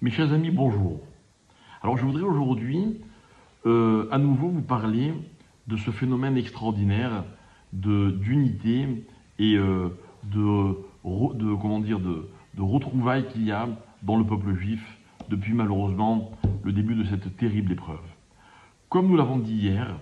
Mes chers amis, bonjour. Alors je voudrais aujourd'hui à nouveau vous parler de ce phénomène extraordinaire d'unité et de retrouvailles qu'il y a dans le peuple juif depuis malheureusement le début de cette terrible épreuve. Comme nous l'avons dit hier,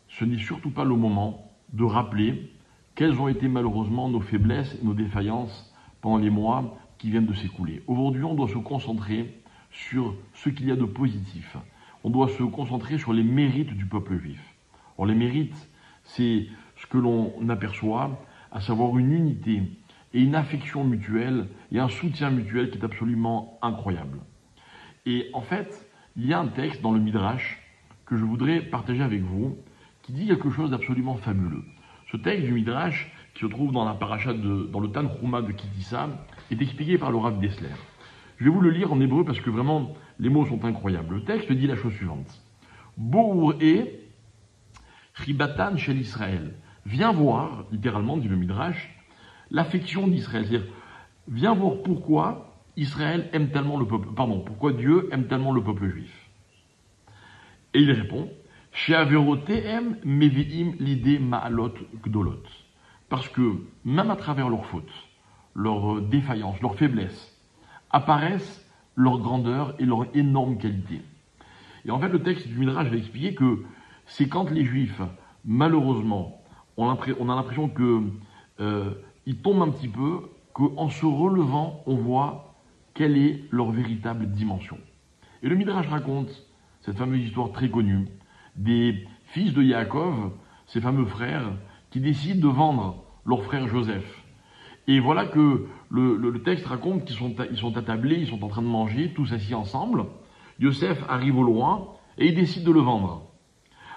ce n'est surtout pas le moment de rappeler quelles ont été malheureusement nos faiblesses et nos défaillances pendant les mois qui viennent de s'écouler. Aujourd'hui, on doit se concentrer sur ce qu'il y a de positif. On doit se concentrer sur les mérites du peuple juif. Or, les mérites, c'est ce que l'on aperçoit, à savoir une unité et une affection mutuelle et un soutien mutuel qui est absolument incroyable. Et en fait, il y a un texte dans le Midrash que je voudrais partager avec vous qui dit quelque chose d'absolument fabuleux. Ce texte du Midrash, qui se trouve dans la paracha dans le Tanhuma de Kitissa, est expliqué par le Rav Dessler. Je vais vous le lire en hébreu parce que vraiment, les mots sont incroyables. Le texte dit la chose suivante. Bour et Ribatan shel Israël. Viens voir, littéralement, dit le Midrash, l'affection d'Israël. C'est-à-dire, viens voir pourquoi Israël aime tellement le peuple, pourquoi Dieu aime tellement le peuple juif. Et il répond, She'averotehem mevi'im l'idée ma'alot gdolot. Parce que, même à travers leurs fautes, leurs défaillances, leurs faiblesses, apparaissent leur grandeur et leur énorme qualité. Et en fait, le texte du Midrash va expliquer que c'est quand les Juifs, malheureusement, on a l'impression qu'ils tombent un petit peu, qu'en se relevant, on voit quelle est leur véritable dimension. Et le Midrash raconte cette fameuse histoire très connue des fils de Yaakov, ces fameux frères, qui décident de vendre leur frère Joseph. Et voilà que le texte raconte qu'ils sont attablés, ils sont en train de manger, tous assis ensemble. Yosef arrive au loin et il décide de le vendre.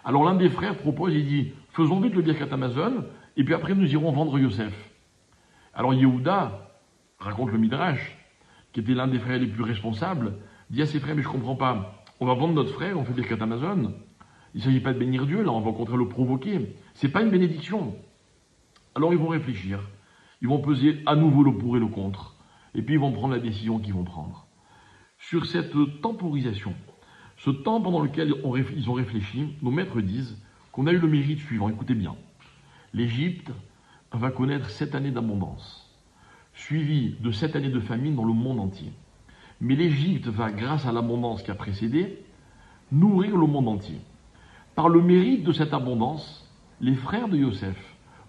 Alors l'un des frères propose, il dit, faisons vite le Birkat Amazon et puis après nous irons vendre Yosef. Alors Yehuda, raconte le Midrash, qui était l'un des frères les plus responsables, dit à ses frères, mais je comprends pas, on va vendre notre frère, on fait Birkat Amazon. Il ne s'agit pas de bénir Dieu, là on va au contraire le provoquer. C'est pas une bénédiction. Alors ils vont réfléchir. Ils vont peser à nouveau le pour et le contre. Et puis ils vont prendre la décision qu'ils vont prendre. Sur cette temporisation, ce temps pendant lequel ils ont réfléchi, nos maîtres disent qu'on a eu le mérite suivant. Écoutez bien. L'Égypte va connaître 7 années d'abondance, suivies de 7 années de famine dans le monde entier. Mais l'Égypte va, grâce à l'abondance qui a précédé, nourrir le monde entier. Par le mérite de cette abondance, les frères de Yosef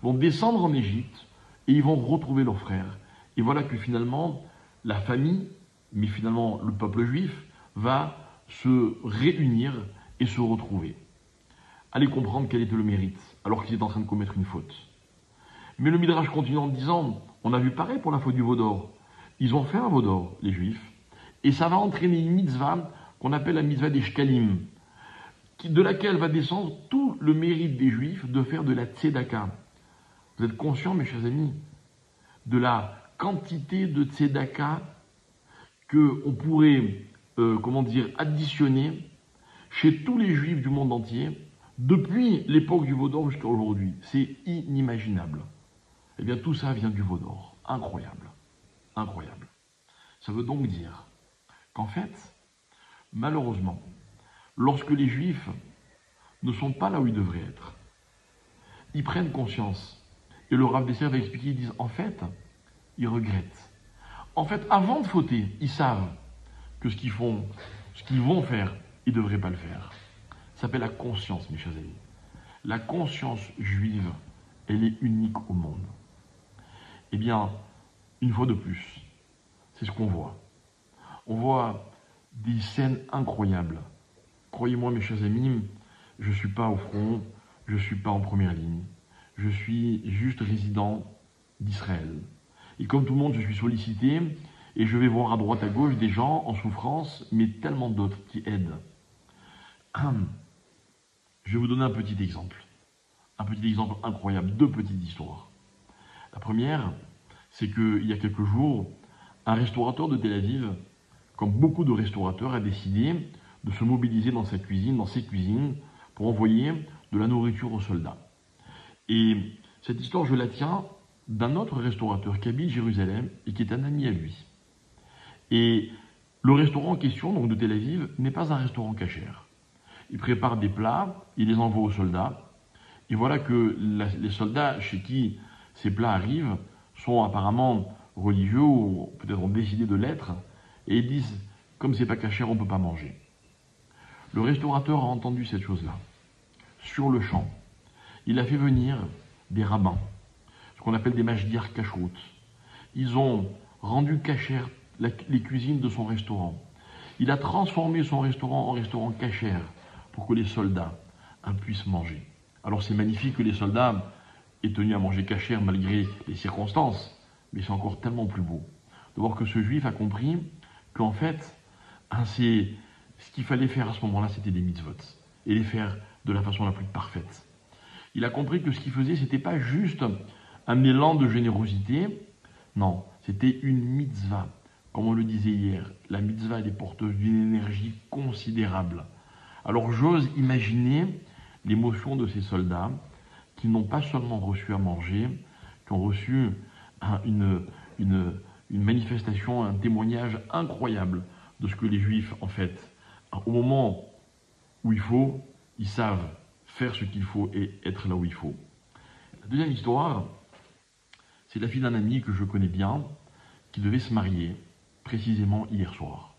vont descendre en Égypte et ils vont retrouver leurs frères. Et voilà que finalement, la famille, mais finalement le peuple juif, va se réunir et se retrouver. Allez comprendre quel était le mérite, alors qu'ils étaient en train de commettre une faute. Mais le Midrash continue en disant, on a vu pareil pour la faute du veau d'or. Ils ont fait un veau d'or, les juifs, et ça va entraîner une mitzvah qu'on appelle la mitzvah des shkalim, de laquelle va descendre tout le mérite des juifs de faire de la tzedaka. Vous êtes conscients, mes chers amis, de la quantité de tzedaka qu'on pourrait, additionner chez tous les juifs du monde entier, depuis l'époque du veau d'or jusqu'à aujourd'hui. C'est inimaginable. Eh bien, tout ça vient du veau d'or. Incroyable. Incroyable. Ça veut donc dire qu'en fait, malheureusement, lorsque les Juifs ne sont pas là où ils devraient être, ils prennent conscience. Et le Rav Dessler va expliquer, ils disent, en fait, ils regrettent. En fait, avant de fauter, ils savent que ce qu'ils vont faire, ils ne devraient pas le faire. Ça s'appelle la conscience, mes chers amis. La conscience juive, elle est unique au monde. Eh bien, une fois de plus, c'est ce qu'on voit. On voit des scènes incroyables. Croyez-moi, mes chers amis, je ne suis pas au front, je ne suis pas en première ligne. Je suis juste résident d'Israël. Et comme tout le monde, je suis sollicité et je vais voir à droite à gauche des gens en souffrance, mais tellement d'autres qui aident. Je vais vous donner un petit exemple incroyable, 2 petites histoires. La première, c'est qu'il y a quelques jours, un restaurateur de Tel Aviv, comme beaucoup de restaurateurs, a décidé de se mobiliser dans ses cuisines, pour envoyer de la nourriture aux soldats. Et cette histoire, je la tiens d'un autre restaurateur qui habite Jérusalem et qui est un ami à lui. Et Le restaurant en question, donc de Tel Aviv, n'est pas un restaurant cachère. Il prépare des plats, il les envoie aux soldats, et voilà que les soldats chez qui ces plats arrivent sont apparemment religieux ou peut-être ont décidé de l'être, et ils disent, comme c'est pas cachère, on ne peut pas manger. Le restaurateur a entendu cette chose-là, sur le champ. Il a fait venir des rabbins, ce qu'on appelle des mashgiach kashrut. Ils ont rendu cachère les cuisines de son restaurant. Il a transformé son restaurant en restaurant cachère pour que les soldats puissent manger. Alors c'est magnifique que les soldats aient tenu à manger cachère malgré les circonstances, mais c'est encore tellement plus beau de voir que ce juif a compris qu'en fait, ce qu'il fallait faire à ce moment-là, c'était des mitzvot, et les faire de la façon la plus parfaite. Il a compris que ce qu'il faisait, c'était pas juste un élan de générosité, non, c'était une mitzvah. Comme on le disait hier, la mitzvah elle est porteuse d'une énergie considérable. Alors j'ose imaginer l'émotion de ces soldats qui n'ont pas seulement reçu à manger, qui ont reçu une manifestation, un témoignage incroyable de ce que les Juifs, en fait, au moment où il faut, ils savent faire ce qu'il faut et être là où il faut. La deuxième histoire, c'est la fille d'un ami que je connais bien, qui devait se marier, précisément hier soir.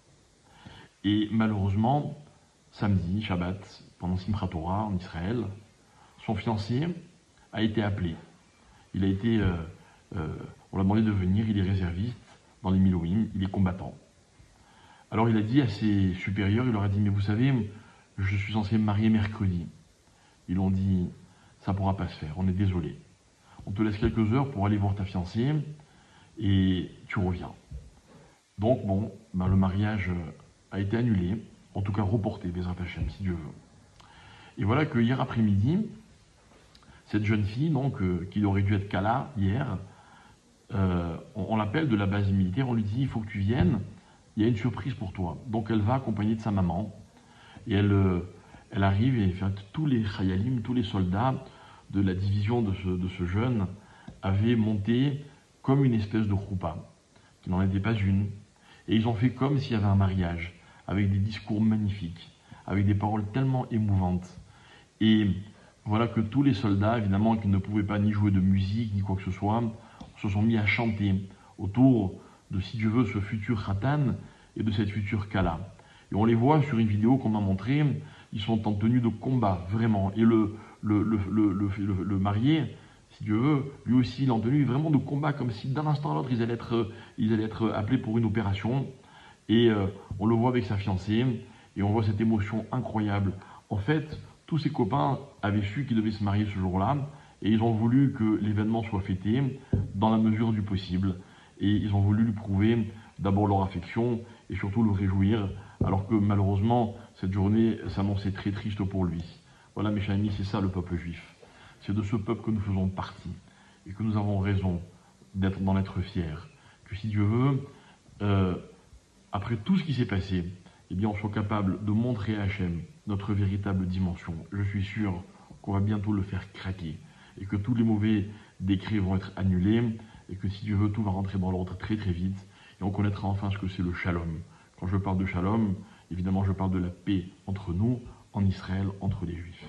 Et malheureusement, samedi, Shabbat, pendant Simchat Torah en Israël, son fiancé a été appelé. Il a été, on l'a demandé de venir, il est réserviste dans les Milouim, il est combattant. Alors il a dit à ses supérieurs, il leur a dit, mais vous savez, je suis censé me marier mercredi. Ils l'ont dit, ça ne pourra pas se faire, on est désolé. On te laisse quelques heures pour aller voir ta fiancée et tu reviens. Donc le mariage a été annulé, en tout cas reporté, Bezrat Hashem, si Dieu veut. Et voilà que hier après-midi, cette jeune fille, donc, qui aurait dû être Kala hier, on l'appelle de la base militaire, on lui dit, il faut que tu viennes, il y a une surprise pour toi. Donc elle va accompagnée de sa maman, et elle arrive, et tous les chayalim, tous les soldats de la division de ce jeune avaient monté comme une espèce de choupa, qui n'en était pas une, et ils ont fait comme s'il y avait un mariage, avec des discours magnifiques, avec des paroles tellement émouvantes. Et voilà que tous les soldats, évidemment, qui ne pouvaient pas ni jouer de musique, ni quoi que ce soit, se sont mis à chanter autour de, si Dieu veut, ce futur Khatan et de cette future Kala. Et on les voit sur une vidéo qu'on m'a montrée, ils sont en tenue de combat, vraiment. Et le marié, si Dieu veut, lui aussi, il est en tenue vraiment de combat, comme si d'un instant à l'autre, ils allaient être appelés pour une opération. Et on le voit avec sa fiancée, et on voit cette émotion incroyable. En fait, tous ses copains avaient su qu'ils devaient se marier ce jour-là, et ils ont voulu que l'événement soit fêté dans la mesure du possible. Et ils ont voulu lui prouver d'abord leur affection, et surtout le réjouir, alors que malheureusement, cette journée s'annonçait très triste pour lui. Voilà mes chers amis, c'est ça le peuple juif. C'est de ce peuple que nous faisons partie, et que nous avons raison d'en être fiers. Que si Dieu veut, après tout ce qui s'est passé, eh bien on soit capable de montrer à Hachem notre véritable dimension. Je suis sûr qu'on va bientôt le faire craquer, et que tous les mauvais décrets vont être annulés, et que si Dieu veut, tout va rentrer dans l'ordre très très vite, et on connaîtra enfin ce que c'est le shalom. Quand je parle de shalom, évidemment je parle de la paix entre nous, en Israël, entre les Juifs.